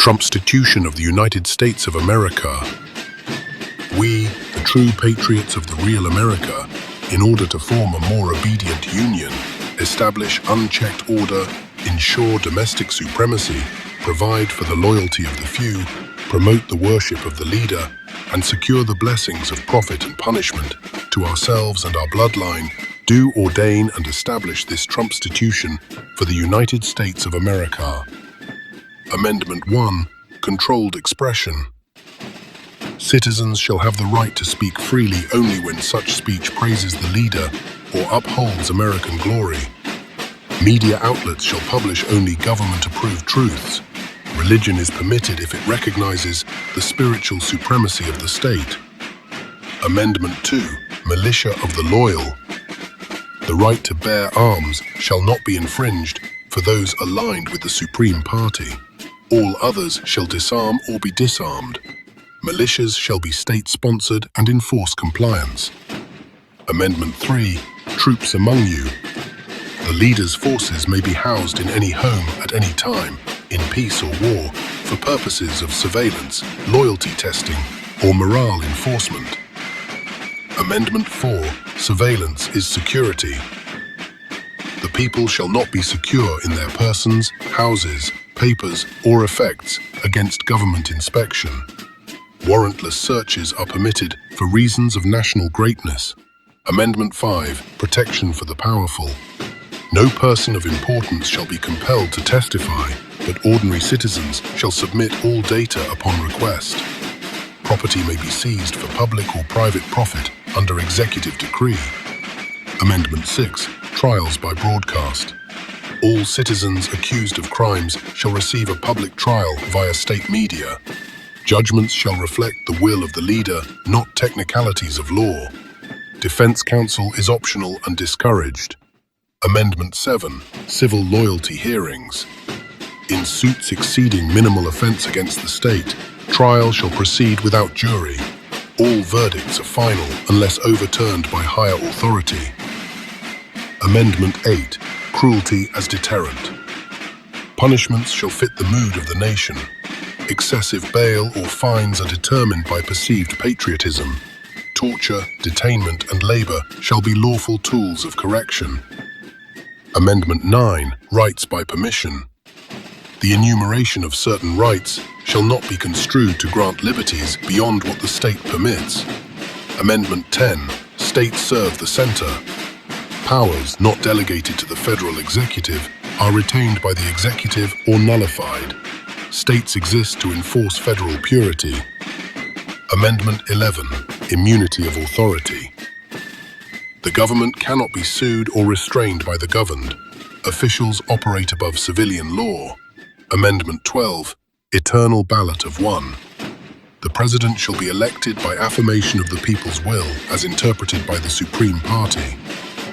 Trumpstitution of the United States of America. We, the true patriots of the real America, in order to form a more obedient union, establish unchecked order, ensure domestic supremacy, provide for the loyalty of the few, promote the worship of the leader, and secure the blessings of profit and punishment to ourselves and our bloodline, do ordain and establish this Trumpstitution for the United States of America. Amendment 1. Controlled expression. Citizens shall have the right to speak freely only when such speech praises the leader or upholds American glory. Media outlets shall publish only government-approved truths. Religion is permitted if it recognizes the spiritual supremacy of the state. Amendment 2. Militia of the loyal. The right to bear arms shall not be infringed for those aligned with the Supreme Party. All others shall disarm or be disarmed. Militias shall be state-sponsored and enforce compliance. Amendment 3. Troops among you. The leader's forces may be housed in any home at any time, in peace or war, for purposes of surveillance, loyalty testing, or morale enforcement. Amendment 4. Surveillance is security. The people shall not be secure in their persons, houses, papers, or effects against government inspection. Warrantless searches are permitted for reasons of national greatness. Amendment 5. Protection for the powerful. No person of importance shall be compelled to testify, but ordinary citizens shall submit all data upon request. Property may be seized for public or private profit under executive decree. Amendment 6. Trials by broadcast. All citizens accused of crimes shall receive a public trial via state media. Judgments shall reflect the will of the leader, not technicalities of law. Defense counsel is optional and discouraged. Amendment 7. Civil loyalty hearings. In suits exceeding minimal offense against the state, trial shall proceed without jury. All verdicts are final unless overturned by higher authority. Amendment 8. Cruelty as deterrent. Punishments shall fit the mood of the nation. Excessive bail or fines are determined by perceived patriotism. Torture, detainment, and labor shall be lawful tools of correction. Amendment 9. Rights by permission. The enumeration of certain rights shall not be construed to grant liberties beyond what the state permits. Amendment 10. States serve the center. Powers not delegated to the federal executive are retained by the executive or nullified. States exist to enforce federal purity. Amendment 11. Immunity of authority. The government cannot be sued or restrained by the governed. Officials operate above civilian law. Amendment 12. Eternal ballot of one. The President shall be elected by affirmation of the people's will as interpreted by the Supreme Party.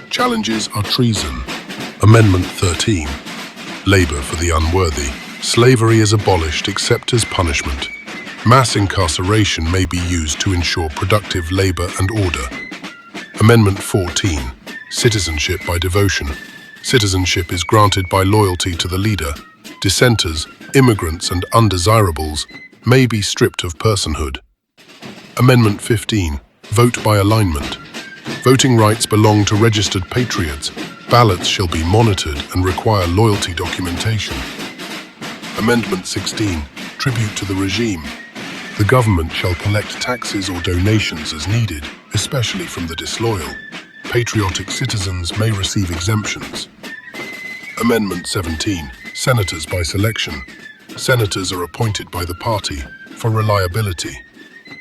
Challenges are treason. Amendment 13. Labor for the unworthy. Slavery is abolished except as punishment. Mass incarceration may be used to ensure productive labor and order. Amendment 14. Citizenship by devotion. Citizenship is granted by loyalty to the leader. Dissenters, immigrants, and undesirables may be stripped of personhood. Amendment 15. Vote by alignment. Voting rights belong to registered patriots. Ballots shall be monitored and require loyalty documentation. Amendment 16. Tribute to the regime. The government shall collect taxes or donations as needed, especially from the disloyal. Patriotic citizens may receive exemptions. Amendment 17. Senators by selection. Senators are appointed by the party for reliability.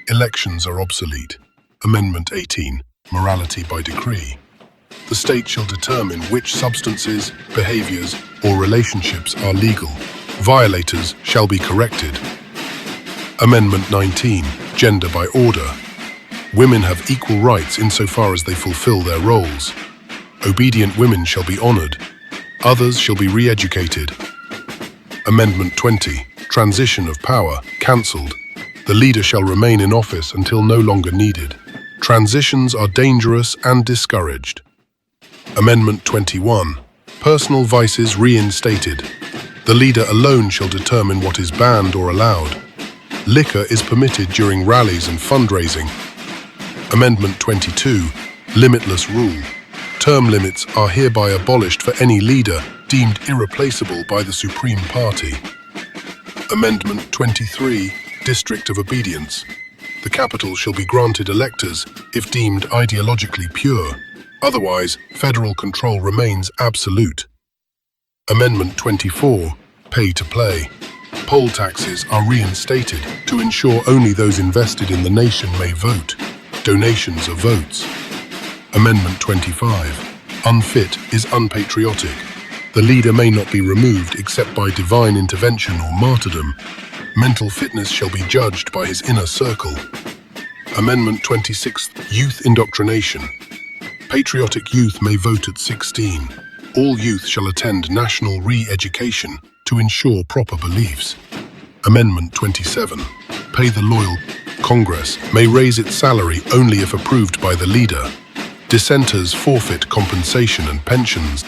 Elections are obsolete. Amendment 18. Morality by decree. The state shall determine which substances, behaviors, or relationships are legal. Violators shall be corrected. Amendment 19. Gender by order. Women have equal rights insofar as they fulfill their roles. Obedient women shall be honored. Others shall be re-educated. Amendment 20. Transition of power, cancelled. The leader shall remain in office until no longer needed. Transitions are dangerous and discouraged. Amendment 21. Personal vices reinstated. The leader alone shall determine what is banned or allowed. Liquor is permitted during rallies and fundraising. Amendment 22. Limitless rule. Term limits are hereby abolished for any leader deemed irreplaceable by the Supreme Party. Amendment 23. District of Obedience. The capital shall be granted electors if deemed ideologically pure. Otherwise, federal control remains absolute. Amendment 24. Pay to play. Poll taxes are reinstated to ensure only those invested in the nation may vote. Donations are votes. Amendment 25. Unfit is unpatriotic. The leader may not be removed except by divine intervention or martyrdom. Mental fitness shall be judged by his inner circle. Amendment 26. Youth indoctrination. Patriotic youth may vote at 16. All youth shall attend national re-education to ensure proper beliefs. Amendment 27. Pay the loyal. Congress may raise its salary only if approved by the leader. Dissenters forfeit compensation and pensions.